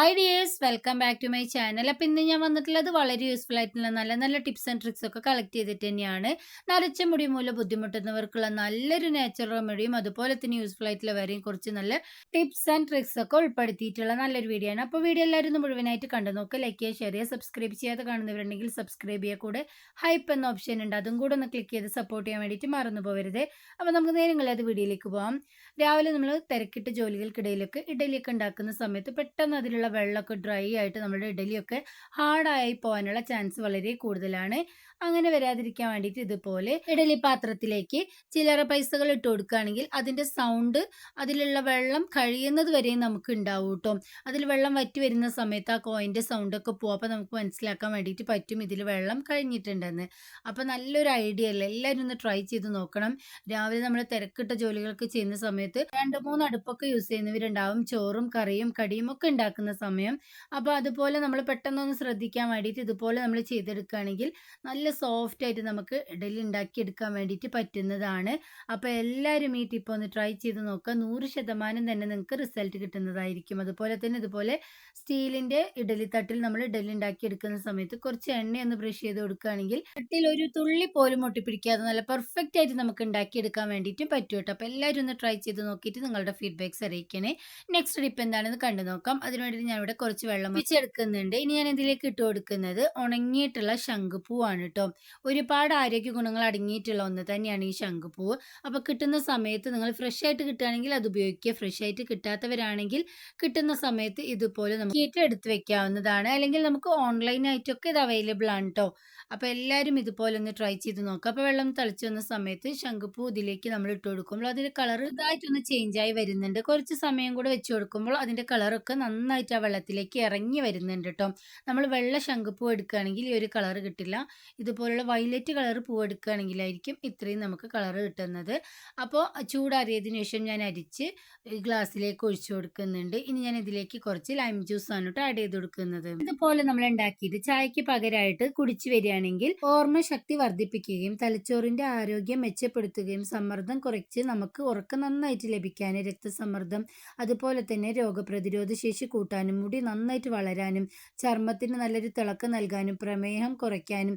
Hi dears welcome back to my channel. അപ്പോൾ ഇന്ന് ഞാൻ വന്നിട്ടുള്ളത് വളരെ യൂസ്ഫുൾ ആയിട്ടുള്ള നല്ല നല്ല ടിപ്സ് ആൻഡ് ട്രിക്സ് ഒക്കെ കളക്ട് ചെയ്തിട്ട് തന്നെയാണ്. നരച്ച മുടി മൂലം ബുദ്ധിമുട്ടുന്നവർക്കുള്ള നല്ലൊരു നാച്ചുറൽ റെമഡിയും അതുപോലെ തന്നെ യൂസ്ഫുൾ ആയിട്ടുള്ള വേറെയും കുറച്ച് നല്ല ടിപ്സ് ആൻഡ് ട്രിക്സ് ഒക്കെ ഉൾപ്പെടുത്തിയിട്ടുള്ള നല്ലൊരു വീഡിയോ ആണ്. അപ്പോൾ വീഡിയോ എല്ലാവരും ഒന്ന് മുഴുവനായിട്ട് കണ്ടു നോക്കുക, ലൈക്ക് ചെയ്യുക, ഷെയർ ചെയ്യുക. സബ്സ്ക്രൈബ് ചെയ്യാതെ കാണുന്നവരുണ്ടെങ്കിൽ സബ്സ്ക്രൈബ് ചെയ്യുക. കൂടെ ഹൈപ്പ് എന്ന ഓപ്ഷൻ ഉണ്ട്, അതും കൂടെ ഒന്ന് ക്ലിക്ക് ചെയ്ത് സപ്പോർട്ട് ചെയ്യാൻ വേണ്ടിയിട്ട് മറന്നു പോകരുത്. അപ്പോൾ നമുക്ക് നേരങ്ങളത് വീഡിയോയിലേക്ക് പോകാം. രാവിലെ നമ്മൾ തിരക്കിട്ട ജോലികൾക്കിടയിലൊക്കെ ഇഡലിയൊക്കെ ഉണ്ടാക്കുന്ന സമയത്ത് പെട്ടെന്ന് അതിലുള്ള വെള്ളമൊക്കെ ഡ്രൈ ആയിട്ട് നമ്മുടെ ഇഡലിയൊക്കെ ഹാർഡായി പോകാനുള്ള ചാൻസ് വളരെ കൂടുതലാണ്. അങ്ങനെ വരാതിരിക്കാൻ വേണ്ടിയിട്ട് ഇതുപോലെ ഇഡലി പാത്രത്തിലേക്ക് ചില്ലറ പൈസകൾ ഇട്ട് കൊടുക്കുകയാണെങ്കിൽ അതിൻ്റെ സൗണ്ട് അതിലുള്ള വെള്ളം കഴിയുന്നത് വരെ നമുക്ക് ഉണ്ടാവും കേട്ടോ. അതിൽ വെള്ളം വറ്റി വരുന്ന സമയത്ത് ആ കോയിൻ്റെ സൗണ്ടൊക്കെ പോകും. അപ്പോൾ നമുക്ക് മനസ്സിലാക്കാൻ വേണ്ടിയിട്ട് പറ്റും ഇതിൽ വെള്ളം കഴിഞ്ഞിട്ടുണ്ടെന്ന്. അപ്പോൾ നല്ലൊരു ഐഡിയ അല്ലേ, എല്ലാവരും ഒന്ന് ട്രൈ ചെയ്ത് നോക്കണം. രാവിലെ നമ്മൾ തിരക്കിട്ട ജോലികൾക്ക് ചെയ്യുന്ന സമയത്ത് 2-3 അടുപ്പൊക്കെ യൂസ് ചെയ്യുന്നവരുണ്ടാവും, ചോറും കറിയും കടിയും ഒക്കെ ഉണ്ടാക്കുന്ന സമയം. അപ്പോൾ അതുപോലെ നമ്മൾ പെട്ടെന്നൊന്ന് ശ്രദ്ധിക്കാൻ വേണ്ടിയിട്ട് ഇതുപോലെ നമ്മൾ ചെയ്തെടുക്കുകയാണെങ്കിൽ നല്ല സോഫ്റ്റ് ആയിട്ട് നമുക്ക് ഇഡലി ഉണ്ടാക്കിയെടുക്കാൻ വേണ്ടിയിട്ട് പറ്റുന്നതാണ്. അപ്പോൾ എല്ലാവരും ഈ ടിപ്പ് ഒന്ന് ട്രൈ ചെയ്ത് നോക്കുക, 100% തന്നെ നിങ്ങൾക്ക് റിസൾട്ട് കിട്ടുന്നതായിരിക്കും. അതുപോലെ തന്നെ ഇതുപോലെ സ്റ്റീലിൻ്റെ ഇഡലി തട്ടിൽ നമ്മൾ ഇഡലി ഉണ്ടാക്കിയെടുക്കുന്ന സമയത്ത് കുറച്ച് എണ്ണയൊന്ന് ബ്രഷ് ചെയ്ത് കൊടുക്കുകയാണെങ്കിൽ തട്ടിൽ ഒരു തുള്ളി പോലും ഒട്ടിപ്പിടിക്കാതെ നല്ല പെർഫെക്റ്റ് ആയിട്ട് നമുക്ക് ഉണ്ടാക്കിയെടുക്കാൻ വേണ്ടിയിട്ടും പറ്റും കേട്ടോ. അപ്പോൾ എല്ലാവരും ഒന്ന് ട്രൈ ചെയ്ത് നോക്കിയിട്ട് നിങ്ങളുടെ ഫീഡ്ബാക്ക്സ് അറിയിക്കണേ. നെക്സ്റ്റ് ടിപ്പ് എന്താണെന്ന് കണ്ടു നോക്കാം. അതിന് വേണ്ടിയിട്ട് ഞാനിവിടെ കുറച്ച് വെള്ളം വെച്ചെടുക്കുന്നുണ്ട്. ഇനി ഞാൻ ഇതിലേക്ക് ഇട്ട് കൊടുക്കുന്നത് ഉണങ്ങിയിട്ടുള്ള ശംഖുപ്പൂവാണ് കേട്ടോ. ഒരുപാട് ആരോഗ്യ ഗുണങ്ങൾ അടങ്ങിയിട്ടുള്ള ഒന്ന് തന്നെയാണ് ഈ ശംഖുപ്പൂവ്. അപ്പോൾ കിട്ടുന്ന സമയത്ത് നിങ്ങൾ ഫ്രഷ് ആയിട്ട് കിട്ടുകയാണെങ്കിൽ അത് ഉപയോഗിക്കുക. ഫ്രഷ് ആയിട്ട് കിട്ടാത്തവരാണെങ്കിൽ കിട്ടുന്ന സമയത്ത് ഇതുപോലെ നമുക്ക് എടുത്ത് വെക്കാവുന്നതാണ്. അല്ലെങ്കിൽ നമുക്ക് ഓൺലൈനായിട്ടൊക്കെ ഇത് അവൈലബിൾ ആണ് കേട്ടോ. അപ്പോൾ എല്ലാവരും ഇതുപോലെ ഒന്ന് ട്രൈ ചെയ്ത് നോക്കുക. അപ്പോൾ വെള്ളം തിളച്ച് വന്ന സമയത്ത് ശംഖുപ്പൂ ഇതിലേക്ക് നമ്മൾ ഇട്ട് കൊടുക്കുമ്പോൾ അതിൻ്റെ കളർ ഇതായിട്ടൊന്ന് ചേഞ്ചായി വരുന്നുണ്ട്. കുറച്ച് സമയം കൂടെ വെച്ച് കൊടുക്കുമ്പോൾ അതിൻ്റെ കളറൊക്കെ നന്നായിട്ട് ആ വെള്ളത്തിലേക്ക് ഇറങ്ങി വരുന്നുണ്ട് കേട്ടോ. നമ്മൾ വെള്ള ശംഖുപ്പൂ എടുക്കുകയാണെങ്കിൽ ഈ ഒരു കളർ കിട്ടില്ല. ഇതുപോലുള്ള വയലറ്റ് കളർ പൂവ് എടുക്കുകയാണെങ്കിലായിരിക്കും ഇത്രയും നമുക്ക് കളർ കിട്ടുന്നത്. അപ്പോൾ ചൂടാറിയതിനു ശേഷം ഞാൻ അരിച്ച് ഗ്ലാസ്സിലേക്ക് ഒഴിച്ചു കൊടുക്കുന്നുണ്ട്. ഇനി ഞാൻ ഇതിലേക്ക് കുറച്ച് ലൈം ജ്യൂസാണ് കേട്ടോ ആഡ് ചെയ്ത് കൊടുക്കുന്നത്. ഇതുപോലെ നമ്മൾ ഉണ്ടാക്കിയിട്ട് ചായക്ക് പകരമായിട്ട് കുടിച്ചു വരികയാണെങ്കിൽ ഓർമ്മശക്തി വർദ്ധിപ്പിക്കുകയും തലച്ചോറിന്റെ ആരോഗ്യം മെച്ചപ്പെടുത്തുകയും സമ്മർദ്ദം കുറച്ച് നമുക്ക് ഉറക്കം നന്നായിട്ട് ലഭിക്കാനും രക്തസമ്മർദ്ദം അതുപോലെ തന്നെ രോഗപ്രതിരോധ ശേഷി കൂട്ടാനും മുടി നന്നായിട്ട് വളരാനും ചർമ്മത്തിന് നല്ലൊരു തിളക്കം നൽകാനും പ്രമേഹം കുറയ്ക്കാനും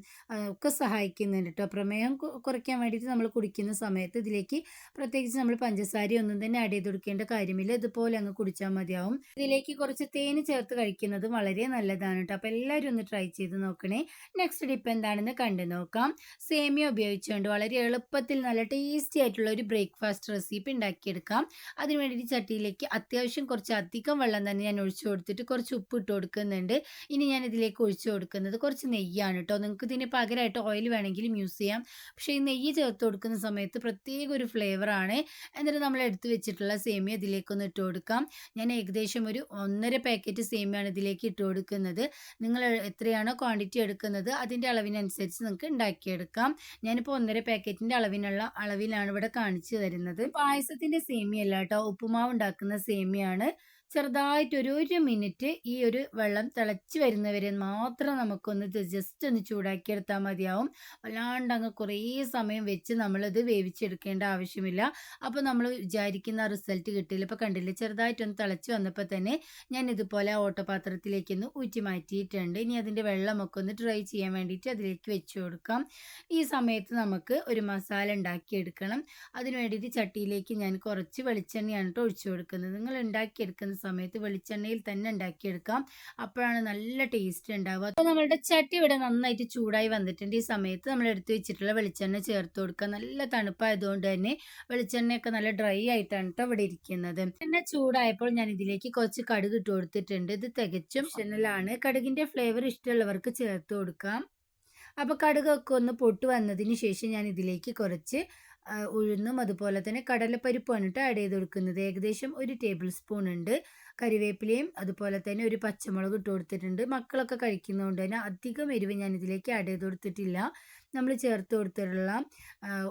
ഒക്കെ സഹായിക്കുന്നുണ്ട് കേട്ടോ. പ്രമേഹം കുറയ്ക്കാൻ വേണ്ടിയിട്ട് നമ്മൾ കുടിക്കുന്ന സമയത്ത് ഇതിലേക്ക് പ്രത്യേകിച്ച് നമ്മൾ പഞ്ചസാര ഒന്നും തന്നെ ആഡ് ചെയ്ത് കൊടുക്കേണ്ട കാര്യമില്ല. ഇതുപോലെ അങ്ങ് കുടിച്ചാൽ മതിയാവും. ഇതിലേക്ക് കുറച്ച് തേന് ചേർത്ത് കഴിക്കുന്നതും വളരെ നല്ലതാണ് കേട്ടോ. അപ്പോൾ എല്ലാവരും ഒന്ന് ട്രൈ ചെയ്ത് നോക്കണേ. നെക്സ്റ്റ് ടിപ്പ് എന്താണെന്ന് കണ്ടു നോക്കാം. സേമിയ ഉപയോഗിച്ചുകൊണ്ട് വളരെ എളുപ്പത്തിൽ നല്ല ടേസ്റ്റി ആയിട്ടുള്ള ഒരു ബ്രേക്ക്ഫാസ്റ്റ് റെസിപ്പി ഉണ്ടാക്കിയെടുക്കാം. അതിന് വേണ്ടിയിട്ട് ചട്ടിയിലേക്ക് അത്യാവശ്യം കുറച്ച് അധികം വെള്ളം തന്നെ ഞാൻ ഒഴിച്ചു കൊടുത്തിട്ട് കുറച്ച് ഉപ്പ് ഇട്ട് കൊടുക്കുന്നുണ്ട്. ഇനി ഞാൻ ഇതിലേക്ക് ഒഴിച്ചു കൊടുക്കുന്നത് കുറച്ച് നെയ്യാണ് കേട്ടോ. നിങ്ങൾക്ക് ഇതിന് പകരമായിട്ട് ഓയിൽ വേണമെങ്കിലും യൂസ് ചെയ്യാം. പക്ഷേ ഈ നെയ്യ് ചേർത്ത് കൊടുക്കുന്ന സമയത്ത് പ്രത്യേക ഒരു ഫ്ലേവറാണ്. എന്നിട്ട് നമ്മൾ എടുത്തു വെച്ചിട്ടുള്ള സേമിയ ഇതിലേക്കൊന്ന് ഇട്ട് കൊടുക്കാം. ഞാൻ ഏകദേശം ഒരു 1.5 പാക്കറ്റ് സേമിയാണ് ഇതിലേക്ക് ഇട്ട് കൊടുക്കുന്നത്. നിങ്ങൾ എത്രയാണോ ക്വാണ്ടിറ്റി എടുക്കുന്നത് അതിൻ്റെ അളവിനനുസരിച്ച് നിങ്ങൾക്ക് ഉണ്ടാക്കിയെടുക്കാം. ഞാനിപ്പോൾ 1.5 പാക്കറ്റിൻ്റെ അളവിലാണ് ഇവിടെ കാണിച്ചു തരുന്നത്. പായസത്തിൻ്റെ സേമിയ അല്ല കേട്ടോ, ഉപ്പുമാവ് ഉണ്ടാക്കുന്ന സേമിയാണ്. ചെറുതായിട്ട് ഒരു മിനിറ്റ് ഈ ഒരു വെള്ളം തിളച്ച് വരുന്നവരെ മാത്രം നമുക്കൊന്ന് ജസ്റ്റ് ഒന്ന് ചൂടാക്കിയെടുത്താൽ മതിയാവും. അല്ലാണ്ട് അങ്ങ് കുറേ സമയം വെച്ച് നമ്മളിത് വേവിച്ചെടുക്കേണ്ട ആവശ്യമില്ല. അപ്പോൾ നമ്മൾ വിചാരിക്കുന്ന റിസൾട്ട് കിട്ടില്ല. ഇപ്പോൾ കണ്ടില്ലേ, ചെറുതായിട്ടൊന്ന് തിളച്ച് വന്നപ്പോൾ തന്നെ ഞാൻ ഇതുപോലെ ഓട്ടപാത്രത്തിലേക്കൊന്ന് ഊറ്റി മാറ്റിയിട്ടുണ്ട്. ഇനി അതിൻ്റെ വെള്ളമൊക്കെ ഒന്ന് ഡ്രൈ ചെയ്യാൻ വേണ്ടിയിട്ട് അതിലേക്ക് വെച്ച് കൊടുക്കാം. ഈ സമയത്ത് നമുക്ക് ഒരു മസാല ഉണ്ടാക്കിയെടുക്കണം. അതിന് വേണ്ടിയിട്ട് ചട്ടിയിലേക്ക് ഞാൻ കുറച്ച് വെളിച്ചെണ്ണയാണ് കേട്ടോ ഒഴിച്ചു കൊടുക്കുന്നത്. നിങ്ങൾ ഉണ്ടാക്കിയെടുക്കുന്ന സമയത്ത് വെളിച്ചെണ്ണയിൽ തന്നെ ഉണ്ടാക്കിയെടുക്കാം. അപ്പോഴാണ് നല്ല ടേസ്റ്റ് ഉണ്ടാവുക. അപ്പോൾ നമ്മളുടെ ചട്ടി ഇവിടെ നന്നായിട്ട് ചൂടായി വന്നിട്ടുണ്ട്. ഈ സമയത്ത് നമ്മൾ എടുത്തു വെച്ചിട്ടുള്ള വെളിച്ചെണ്ണ ചേർത്ത് കൊടുക്കുക. നല്ല തണുപ്പായതുകൊണ്ട് തന്നെ വെളിച്ചെണ്ണയൊക്കെ നല്ല ഡ്രൈ ആയിട്ടാണ് കേട്ടോ ഇവിടെ ഇരിക്കുന്നത്. എണ്ണ ചൂടായപ്പോൾ ഞാൻ ഇതിലേക്ക് കുറച്ച് കടുക് ഇട്ട് കൊടുത്തിട്ടുണ്ട്. ഇത് തികച്ചും ഓപ്ഷണലാണ്. കടുകിൻ്റെ ഫ്ലേവർ ഇഷ്ടമുള്ളവർക്ക് ചേർത്ത് കൊടുക്കാം. അപ്പോൾ കടുകൊക്കെ ഒന്ന് പൊട്ട് വന്നതിന് ശേഷം ഞാൻ ഇതിലേക്ക് കുറച്ച് ഉഴുന്നും അതുപോലെ തന്നെ കടലപ്പരിപ്പുമാണ് കേട്ടോ ആഡ് ചെയ്ത് കൊടുക്കുന്നത്. ഏകദേശം 1 ടേബിൾ സ്പൂൺ ഉണ്ട്. കറിവേപ്പിലയും അതുപോലെ തന്നെ ഒരു പച്ചമുളക് ഇട്ട് കൊടുത്തിട്ടുണ്ട്. മക്കളൊക്കെ കഴിക്കുന്നതുകൊണ്ട് തന്നെ അധികം എരിവ് ഞാൻ ഇതിലേക്ക് ആഡ് ചെയ്ത് കൊടുത്തിട്ടില്ല. നമ്മൾ ചേർത്ത് കൊടുത്തിട്ടുള്ള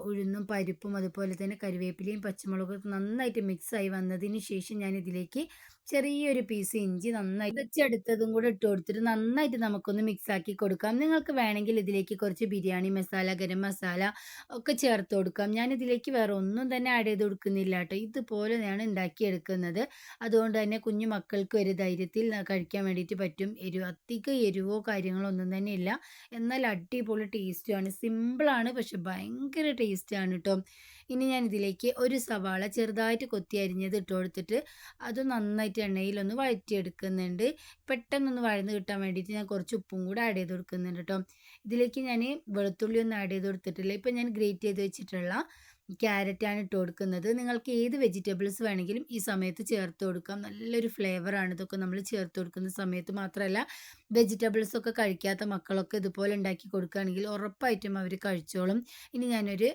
ഉഴുന്നും പരിപ്പും അതുപോലെ തന്നെ കറിവേപ്പിലയും പച്ചമുളകും നന്നായിട്ട് മിക്സായി വന്നതിന് ശേഷം ഞാൻ ഇതിലേക്ക് ചെറിയൊരു പീസ് ഇഞ്ചി നന്നായി ചതച്ചെടുത്തതും കൂടെ ഇട്ട് കൊടുത്തിട്ട് നന്നായിട്ട് നമുക്കൊന്ന് മിക്സ് ആക്കി കൊടുക്കാം. നിങ്ങൾക്ക് വേണമെങ്കിൽ ഇതിലേക്ക് കുറച്ച് ബിരിയാണി മസാല, ഗരം മസാല ഒക്കെ ചേർത്ത് കൊടുക്കാം. ഞാൻ ഇതിലേക്ക് വേറെ ഒന്നും തന്നെ ആഡ് ചെയ്ത് കൊടുക്കുന്നില്ല ട്ടോ. ഇതുപോലെയാണ് ഉണ്ടാക്കിയെടുക്കുന്നത്. അതുകൊണ്ട് തന്നെ കുഞ്ഞു മക്കൾക്ക് ഒരു ധൈര്യത്തിൽ കഴിക്കാൻ വേണ്ടിയിട്ട് പറ്റും. അധികം എരിവോ കാര്യങ്ങളോ ഒന്നും തന്നെ ഇല്ല. എന്നാൽ അടിപൊളി ടേസ്റ്റുമാണ്. സിമ്പിളാണ് പക്ഷെ ഭയങ്കര ടേസ്റ്റാണ് ട്ടോ. ഇനി ഞാൻ ഇതിലേക്ക് ഒരു സവാള ചെറുതായിട്ട് കൊത്തി അരിഞ്ഞത് ഇട്ട് കൊടുത്തിട്ട് അത് നന്നായിട്ട് എണ്ണയിലൊന്ന് വഴറ്റിയെടുക്കുന്നുണ്ട്. പെട്ടെന്നൊന്ന് വഴന്ന് കിട്ടാൻ വേണ്ടിയിട്ട് ഞാൻ കുറച്ച് ഉപ്പും കൂടെ ആഡ് ചെയ്ത് കൊടുക്കുന്നുണ്ട് ട്ടോ. ഇതിലേക്ക് ഞാൻ വെളുത്തുള്ളി ഒന്നും ആഡ് ചെയ്ത് കൊടുത്തിട്ടില്ല. ഇപ്പം ഞാൻ ഗ്രേറ്റ് ചെയ്ത് വെച്ചിട്ടുള്ള ക്യാരറ്റാണ് ഇട്ട് കൊടുക്കുന്നത്. നിങ്ങൾക്ക് ഏത് വെജിറ്റബിൾസ് വേണമെങ്കിലും ഈ സമയത്ത് ചേർത്ത് കൊടുക്കാം. നല്ലൊരു ഫ്ലേവറാണ് ഇതൊക്കെ നമ്മൾ ചേർത്ത് കൊടുക്കുന്ന സമയത്ത്. മാത്രമല്ല വെജിറ്റബിൾസൊക്കെ കഴിക്കാത്ത മക്കളൊക്കെ ഇതുപോലെ ഉണ്ടാക്കി കൊടുക്കുകയാണെങ്കിൽ ഉറപ്പായിട്ടും അവർ കഴിച്ചോളും. ഇനി ഞാനൊരു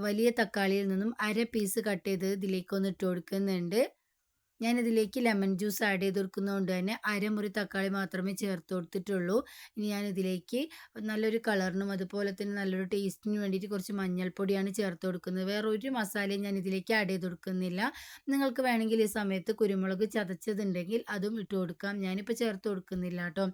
വലിയ തക്കാളിയിൽ നിന്നും അര പീസ് കട്ട് ചെയ്ത് ഇതിലേക്കൊന്ന് ഇട്ട് കൊടുക്കുന്നുണ്ട്. ഞാനിതിലേക്ക് ലെമൺ ജ്യൂസ് ആഡ് ചെയ്ത് കൊടുക്കുന്നതുകൊണ്ട് തന്നെ അരമുറി തക്കാളി മാത്രമേ ചേർത്ത് കൊടുത്തിട്ടുള്ളൂ. ഇനി ഞാനിതിലേക്ക് നല്ലൊരു കളറിനും അതുപോലെ തന്നെ നല്ലൊരു ടേസ്റ്റിനും വേണ്ടിയിട്ട് കുറച്ച് മഞ്ഞൾപ്പൊടിയാണ് ചേർത്ത് കൊടുക്കുന്നത്. വേറെ ഒരു മസാലയും ഞാൻ ഇതിലേക്ക് ആഡ് ചെയ്ത് കൊടുക്കുന്നില്ല. നിങ്ങൾക്ക് വേണമെങ്കിൽ ഈ സമയത്ത് കുരുമുളക് ചതച്ചതുണ്ടെങ്കിൽ അതും ഇട്ട് കൊടുക്കാം. ഞാനിപ്പോൾ ചേർത്ത് കൊടുക്കുന്നില്ല കേട്ടോ.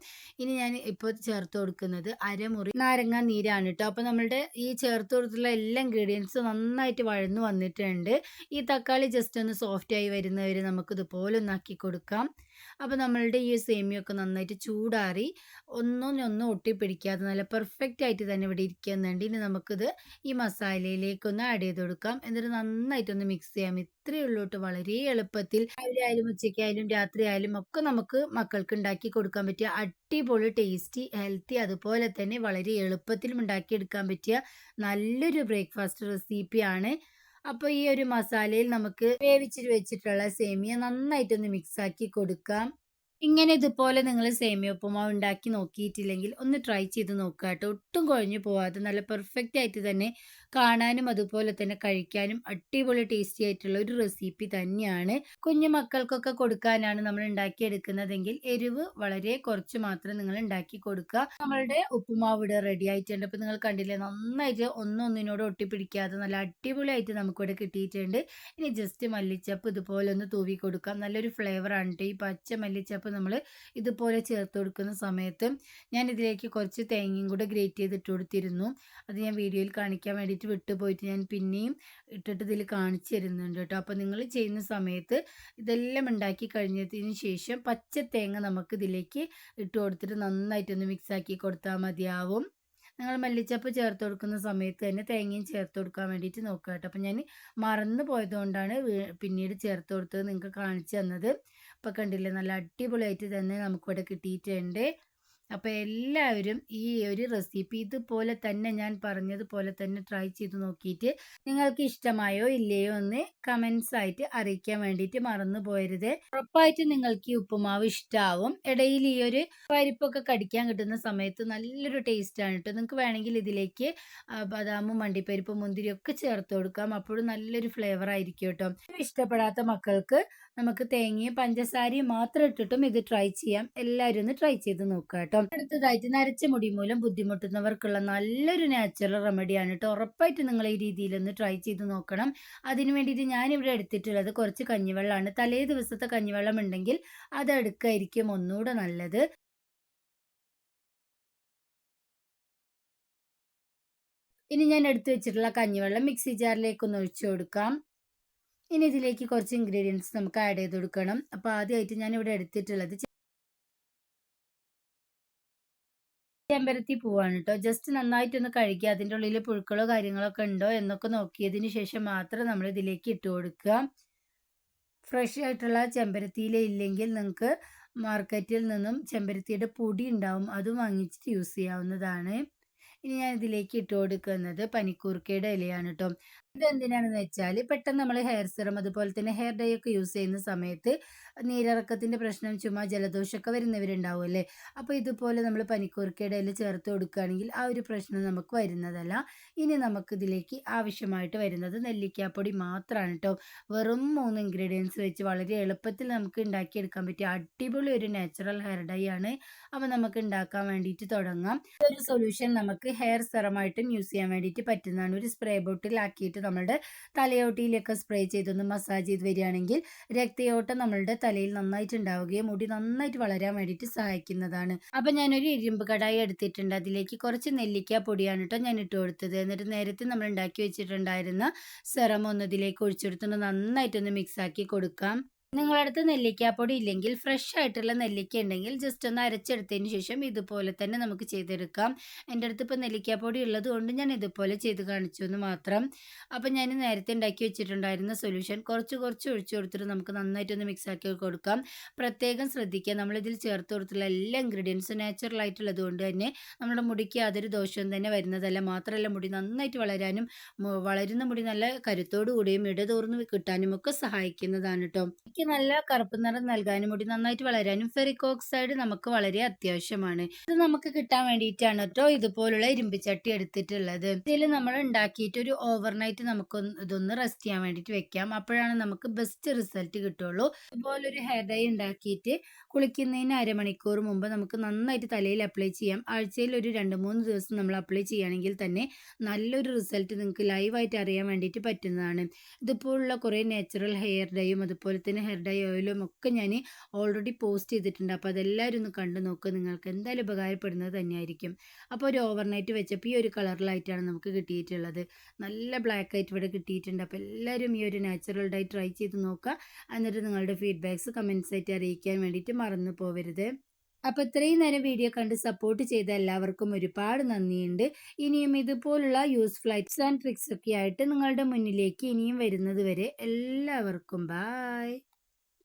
ഇനി ഞാൻ ഇപ്പോൾ ചേർത്ത് കൊടുക്കുന്നത് അരമുറി നാരങ്ങ നീരാണ് കേട്ടോ. അപ്പോൾ നമ്മളുടെ ഈ ചേർത്ത് കൊടുത്തിട്ടുള്ള എല്ലാ ഇൻഗ്രീഡിയൻസും നന്നായിട്ട് വഴന്നു വന്നിട്ടുണ്ട്. ഈ തക്കാളി ജസ്റ്റ് ഒന്ന് സോഫ്റ്റ് ആയി വരുന്നവരെ നമുക്കിതുപോലെ ഒന്നാക്കി കൊടുക്കാം. അപ്പോൾ നമ്മളുടെ ഈ സേമിയൊക്കെ നന്നായിട്ട് ചൂടാറി ഒന്നൊന്നും ഒട്ടിപ്പിടിക്കാതെ നല്ല പെർഫെക്റ്റ് ആയിട്ട് തന്നെ ഇവിടെ ഇരിക്കുന്നുണ്ട്. ഇനി നമുക്കിത് ഈ മസാലയിലേക്കൊന്ന് ആഡ് ചെയ്ത് കൊടുക്കാം. എന്നിട്ട് നന്നായിട്ടൊന്ന് മിക്സ് ചെയ്യാം. ഇത്രയേ ഉള്ളൂ കേട്ടോ. വളരെ എളുപ്പത്തിൽ രാവിലെ ആയാലും ഉച്ചയ്ക്കായാലും രാത്രി ആയാലും ഒക്കെ നമുക്ക് മക്കൾക്ക് ഉണ്ടാക്കി കൊടുക്കാൻ പറ്റിയ അടിപൊളി ടേസ്റ്റി ഹെൽത്തി അതുപോലെ തന്നെ വളരെ എളുപ്പത്തിലും ഉണ്ടാക്കിയെടുക്കാൻ പറ്റിയ നല്ലൊരു ബ്രേക്ക്ഫാസ്റ്റ് റെസിപ്പിയാണ്. അപ്പോൾ ഈ ഒരു മസാലയിൽ നമുക്ക് വേവിച്ചിട്ട് വെച്ചിട്ടുള്ള സേമിയ നന്നായിട്ടൊന്ന് മിക്സ് ആക്കി കൊടുക്കാം. ഇങ്ങനെ ഇതുപോലെ നിങ്ങൾ സേമിയ ഉപ്പുമാവ് ഉണ്ടാക്കി നോക്കിയിട്ടില്ലെങ്കിൽ ഒന്ന് ട്രൈ ചെയ്ത് നോക്കുക കേട്ടോ. ഒട്ടും കുഴഞ്ഞു പോവാതെ നല്ല പെർഫെക്റ്റ് ആയിട്ട് തന്നെ കാണാനും അതുപോലെ തന്നെ കഴിക്കാനും അടിപൊളി ടേസ്റ്റി ആയിട്ടുള്ള ഒരു റെസിപ്പി തന്നെയാണ്. കുഞ്ഞു മക്കൾക്കൊക്കെ കൊടുക്കാനാണ് നമ്മൾ ഉണ്ടാക്കിയെടുക്കുന്നതെങ്കിൽ എരിവ് വളരെ കുറച്ച് മാത്രം നിങ്ങൾ ഉണ്ടാക്കി കൊടുക്കുക. നമ്മളുടെ ഉപ്പുമാവ് ഇവിടെ റെഡി ആയിട്ടുണ്ട്. അപ്പോൾ നിങ്ങൾ കണ്ടില്ലേ നന്നായിട്ട് ഒന്നൊന്നിനോട് ഒട്ടിപ്പിടിക്കാതെ നല്ല അടിപൊളിയായിട്ട് നമുക്കിവിടെ കിട്ടിയിട്ടുണ്ട്. ഇനി ജസ്റ്റ് മല്ലിച്ചപ്പ് ഇതുപോലെ ഒന്ന് തൂവി കൊടുക്കാം. നല്ലൊരു ഫ്ലേവറാണ് കേട്ടോ. ഈ പച്ച മല്ലിച്ചപ്പ് നമ്മൾ ഇതുപോലെ ചേർത്ത് കൊടുക്കുന്ന സമയത്ത് ഞാൻ ഇതിലേക്ക് കുറച്ച് തേങ്ങയും കൂടെ ഗ്രേറ്റ് ചെയ്തിട്ട് കൊടുത്തിരുന്നു. അത് ഞാൻ വീഡിയോയിൽ കാണിക്കാൻ വേണ്ടിയിട്ട് വിട്ടുപോയിട്ട് ഞാൻ പിന്നെയും ഇട്ടിട്ട് ഇതിൽ കാണിച്ചു തരുന്നുണ്ട് കേട്ടോ. അപ്പോൾ നിങ്ങൾ ചെയ്യുന്ന സമയത്ത് ഇതെല്ലാം ഉണ്ടാക്കി കഴിഞ്ഞതിന് ശേഷം പച്ച തേങ്ങ നമുക്ക് ഇതിലേക്ക് ഇട്ട് കൊടുത്തിട്ട് നന്നായിട്ടൊന്ന് മിക്സാക്കി കൊടുത്താൽ മതിയാവും. നിങ്ങൾ മല്ലിച്ചപ്പ് ചേർത്ത് കൊടുക്കുന്ന സമയത്ത് തന്നെ തേങ്ങയും ചേർത്ത് കൊടുക്കാൻ വേണ്ടിയിട്ട് നോക്കുക കേട്ടോ. അപ്പം ഞാൻ മറന്നു പോയതുകൊണ്ടാണ് പിന്നീട് ചേർത്ത് കൊടുത്തത് നിങ്ങൾക്ക് കാണിച്ചു തന്നത്. അപ്പോൾ കണ്ടില്ലേ നല്ല അടിപൊളിയായിട്ട് തന്നെ നമുക്കിവിടെ കിട്ടിയിട്ടുണ്ട്. അപ്പോൾ എല്ലാവരും ഈ ഒരു റെസിപ്പി ഇതുപോലെ തന്നെ ഞാൻ പറഞ്ഞതുപോലെ തന്നെ ട്രൈ ചെയ്ത് നോക്കിയിട്ട് നിങ്ങൾക്ക് ഇഷ്ടമായോ ഇല്ലയോ എന്ന് കമൻസ് ആയിട്ട് അറിയിക്കാൻ വേണ്ടിയിട്ട് മറന്നു പോയരുത്. ഉറപ്പായിട്ട് നിങ്ങൾക്ക് ഈ ഉപ്പുമാവ് ഇഷ്ടമാവും. ഇടയിൽ ഈ ഒരു പരിപ്പൊക്കെ കടിക്കാൻ കിട്ടുന്ന സമയത്ത് നല്ലൊരു ടേസ്റ്റ് ആണ് കേട്ടോ. നിങ്ങൾക്ക് വേണമെങ്കിൽ ഇതിലേക്ക് ബദാമും അണ്ടിപ്പരിപ്പും മുന്തിരിയും ഒക്കെ ചേർത്ത് കൊടുക്കാം. അപ്പോഴും നല്ലൊരു ഫ്ലേവർ ആയിരിക്കും കേട്ടോ. ഇഷ്ടപ്പെടാത്ത മക്കൾക്ക് നമുക്ക് തേങ്ങയും പഞ്ചസാരയും മാത്രം ഇട്ടിട്ടും ഇത് ട്രൈ ചെയ്യാം. എല്ലാവരും ഒന്ന് ട്രൈ ചെയ്ത് നോക്കുക കേട്ടോ. അടുത്തതായിട്ട് നരച്ച മുടി മൂലം ബുദ്ധിമുട്ടുന്നവർക്കുള്ള നല്ലൊരു നാച്ചുറൽ റെമഡിയാണ് കേട്ടോ. ഉറപ്പായിട്ട് നിങ്ങൾ ഈ രീതിയിലൊന്ന് ട്രൈ ചെയ്ത് നോക്കണം. അതിന് വേണ്ടിയിട്ട് ഞാനിവിടെ എടുത്തിട്ടുള്ളത് കുറച്ച് കഞ്ഞിവെള്ളമാണ്. തലേ ദിവസത്തെ കഞ്ഞിവെള്ളം ഉണ്ടെങ്കിൽ അത് എടുക്കായിരിക്കും ഒന്നുകൂടെ നല്ലത്. ഇനി ഞാൻ എടുത്തു വെച്ചിട്ടുള്ള കഞ്ഞിവെള്ളം മിക്സി ജാറിലേക്ക് ഒന്ന് ഒഴിച്ചു കൊടുക്കാം. ഇനി ഇതിലേക്ക് കുറച്ച് ഇൻഗ്രീഡിയൻസ് നമുക്ക് ആഡ് ചെയ്ത് കൊടുക്കണം. അപ്പോൾ ആദ്യമായിട്ട് ഞാനിവിടെ എടുത്തിട്ടുള്ളത് ചെമ്പരത്തി പൂവാണ് കേട്ടോ. ജസ്റ്റ് നന്നായിട്ടൊന്ന് കഴുകി അതിൻ്റെ ഉള്ളിൽ പുഴുക്കളോ കാര്യങ്ങളൊക്കെ ഉണ്ടോ എന്നൊക്കെ നോക്കിയതിന് ശേഷം മാത്രം നമ്മൾ ഇതിലേക്ക് ഇട്ട് കൊടുക്കുക. ഫ്രഷ് ആയിട്ടുള്ള ചെമ്പരത്തിയില ഇല്ലെങ്കിൽ നിങ്ങൾക്ക് മാർക്കറ്റിൽ നിന്നും ചെമ്പരത്തിയുടെ പൊടി ഉണ്ടാവും, അതും വാങ്ങിച്ചിട്ട് യൂസ് ചെയ്യാവുന്നതാണ്. ഇനി ഞാൻ ഇതിലേക്ക് ഇട്ട് കൊടുക്കുന്നത് പനിക്കൂർക്കയുടെ ഇലയാണ് കേട്ടോ. ഇതെന്തിനാണെന്ന് വെച്ചാൽ പെട്ടെന്ന് നമ്മൾ ഹെയർ സിറം അതുപോലെ തന്നെ ഹെയർ ഡൈ ഒക്കെ യൂസ് ചെയ്യുന്ന സമയത്ത് നീരിറക്കത്തിൻ്റെ പ്രശ്നം ചുമ ജലദോഷമൊക്കെ വരുന്നവരുണ്ടാവും അല്ലേ. അപ്പോൾ ഇതുപോലെ നമ്മൾ പനിക്കൂർക്കയുടെ ഇല ചേർത്ത് കൊടുക്കുകയാണെങ്കിൽ ആ ഒരു പ്രശ്നം നമുക്ക് വരുന്നതല്ല. ഇനി നമുക്കിതിലേക്ക് ആവശ്യമായിട്ട് വരുന്നത് നെല്ലിക്കാപ്പൊടി മാത്രമാണ് കേട്ടോ. വെറും 3 ഇൻഗ്രീഡിയൻസ് വെച്ച് വളരെ എളുപ്പത്തിൽ നമുക്ക് ഉണ്ടാക്കിയെടുക്കാൻ പറ്റിയ അടിപൊളി ഒരു നാച്ചുറൽ ഹെയർ ഡൈ ആണ്. അപ്പോൾ നമുക്ക് ഉണ്ടാക്കാൻ വേണ്ടിയിട്ട് തുടങ്ങാം. ഒരു സൊല്യൂഷൻ നമുക്ക് ഹെയർ സെറമായിട്ടും യൂസ് ചെയ്യാൻ വേണ്ടിയിട്ട് പറ്റുന്നതാണ്. ഒരു സ്പ്രേ ബോട്ടിലാക്കിയിട്ട് നമ്മളുടെ തലയോട്ടിയിലൊക്കെ സ്പ്രേ ചെയ്തൊന്ന് മസാജ് ചെയ്ത് വരികയാണെങ്കിൽ രക്തയോട്ടം നമ്മളുടെ തലയിൽ നന്നായിട്ട് ഉണ്ടാവുകയും മുടി നന്നായിട്ട് വളരാൻ വേണ്ടിയിട്ട് സഹായിക്കുന്നതാണ്. അപ്പം ഞാനൊരു ഇരുമ്പ് കടായി എടുത്തിട്ടുണ്ട്. അതിലേക്ക് കുറച്ച് നെല്ലിക്ക പൊടിയാണ് കേട്ടോ ഞാൻ ഇട്ട് കൊടുത്തത്. എന്നിട്ട് നേരത്തെ നമ്മൾ ഉണ്ടാക്കി വെച്ചിട്ടുണ്ടായിരുന്ന സെറം ഒന്ന് ഇതിലേക്ക് ഒഴിച്ചെടുത്തൊന്ന് നന്നായിട്ടൊന്ന് മിക്സ് ആക്കി കൊടുക്കാം. നിങ്ങളുടെ അടുത്ത് നെല്ലിക്കാപ്പൊടി ഇല്ലെങ്കിൽ ഫ്രഷ് ആയിട്ടുള്ള നെല്ലിക്ക ഉണ്ടെങ്കിൽ ജസ്റ്റ് ഒന്ന് അരച്ചെടുത്തതിന് ശേഷം ഇതുപോലെ തന്നെ നമുക്ക് ചെയ്തെടുക്കാം. എൻ്റെ അടുത്ത് ഇപ്പോൾ നെല്ലിക്കാപ്പൊടി ഉള്ളത് കൊണ്ട് ഞാൻ ഇതുപോലെ ചെയ്ത് കാണിച്ചു എന്ന് മാത്രം. അപ്പം ഞാൻ നേരത്തെ ഉണ്ടാക്കി വെച്ചിട്ടുണ്ടായിരുന്ന സൊല്യൂഷൻ കുറച്ച് കുറച്ച് ഒഴിച്ചു കൊടുത്തിട്ട് നമുക്ക് നന്നായിട്ടൊന്ന് മിക്സ് ആക്കി കൊടുക്കാം. പ്രത്യേകം ശ്രദ്ധിക്കുക, നമ്മളിതിൽ ചേർത്ത് കൊടുത്തുള്ള എല്ലാ ഇൻഗ്രീഡിയൻസും നാച്ചുറൽ ആയിട്ടുള്ളത് കൊണ്ട് തന്നെ നമ്മുടെ മുടിക്ക് യാതൊരു ദോഷവും തന്നെ വരുന്നതല്ല. മാത്രമല്ല മുടി നന്നായിട്ട് വളരാനും വളരുന്ന മുടി നല്ല കരുത്തോടു കൂടിയും ഇടതൂർന്ന് കിട്ടാനും ഒക്കെ സഹായിക്കുന്നതാണ് കേട്ടോ. നല്ല കറുപ്പ് നിറം നൽകാനും മുടി നന്നായിട്ട് വളരാനും ഫെറിക് ഓക്സൈഡ് നമുക്ക് വളരെ അത്യാവശ്യമാണ്. ഇത് നമുക്ക് കിട്ടാൻ വേണ്ടിയിട്ടാണ് കേട്ടോ ഇതുപോലുള്ള ഇരുമ്പിച്ചട്ടി എടുത്തിട്ടുള്ളത്. ഇതിൽ നമ്മൾ ഉണ്ടാക്കിയിട്ട് ഒരു ഓവർനൈറ്റ് നമുക്ക് ഇതൊന്ന് റെസ്റ്റ് ചെയ്യാൻ വേണ്ടിയിട്ട് വെക്കാം. അപ്പോഴാണ് നമുക്ക് ബെസ്റ്റ് റിസൾട്ട് കിട്ടുള്ളൂ. ഇതുപോലൊരു ഹെയർ ഡൈ ഉണ്ടാക്കിയിട്ട് കുളിക്കുന്നതിന് അരമണിക്കൂർ മുമ്പ് നമുക്ക് നന്നായിട്ട് തലയിൽ അപ്ലൈ ചെയ്യാം. ആഴ്ചയിൽ ഒരു 2-3 ദിവസം നമ്മൾ അപ്ലൈ ചെയ്യുകയാണെങ്കിൽ തന്നെ നല്ലൊരു റിസൾട്ട് നിങ്ങൾക്ക് ലൈവായിട്ട് അറിയാൻ വേണ്ടിയിട്ട് പറ്റുന്നതാണ്. ഇതുപോലുള്ള കുറേ നാച്ചുറൽ ഹെയർ ഡൈയും അതുപോലെ തന്നെ ഹെയർ ഡൈ ഓയിലും ഒക്കെ ഞാൻ ഓൾറെഡി പോസ്റ്റ് ചെയ്തിട്ടുണ്ട്. അപ്പോൾ അതെല്ലാവരും ഒന്ന് കണ്ടു നോക്കുക, നിങ്ങൾക്ക് എന്തായാലും ഉപകാരപ്പെടുന്നത് തന്നെയായിരിക്കും. അപ്പോൾ ഒരു ഓവർനൈറ്റ് വെച്ചപ്പോൾ ഈ ഒരു കളറിലായിട്ടാണ് നമുക്ക് കിട്ടിയിട്ടുള്ളത്. നല്ല ബ്ലാക്ക് ആയിട്ട് ഇവിടെ കിട്ടിയിട്ടുണ്ട്. അപ്പോൾ എല്ലാവരും ഈ ഒരു നാച്ചുറൽ ഡൈ ട്രൈ ചെയ്ത് നോക്കുക. എന്നിട്ട് നിങ്ങളുടെ ഫീഡ്ബാക്ക്സ് കമൻസ് ആയിട്ട് അറിയിക്കാൻ വേണ്ടിയിട്ട് മറന്നു പോവരുത്. അപ്പോൾ ഇത്രയും നേരം വീഡിയോ കണ്ട് സപ്പോർട്ട് ചെയ്ത എല്ലാവർക്കും ഒരുപാട് നന്ദിയുണ്ട്. ഇനിയും ഇതുപോലുള്ള യൂസ്ഫുൾ ടിപ്സ് ആൻഡ് ട്രിക്സ് ഒക്കെ ആയിട്ട് നിങ്ങളുടെ മുന്നിലേക്ക് ഇനിയും വരുന്നത് വരെ എല്ലാവർക്കും ബായ്.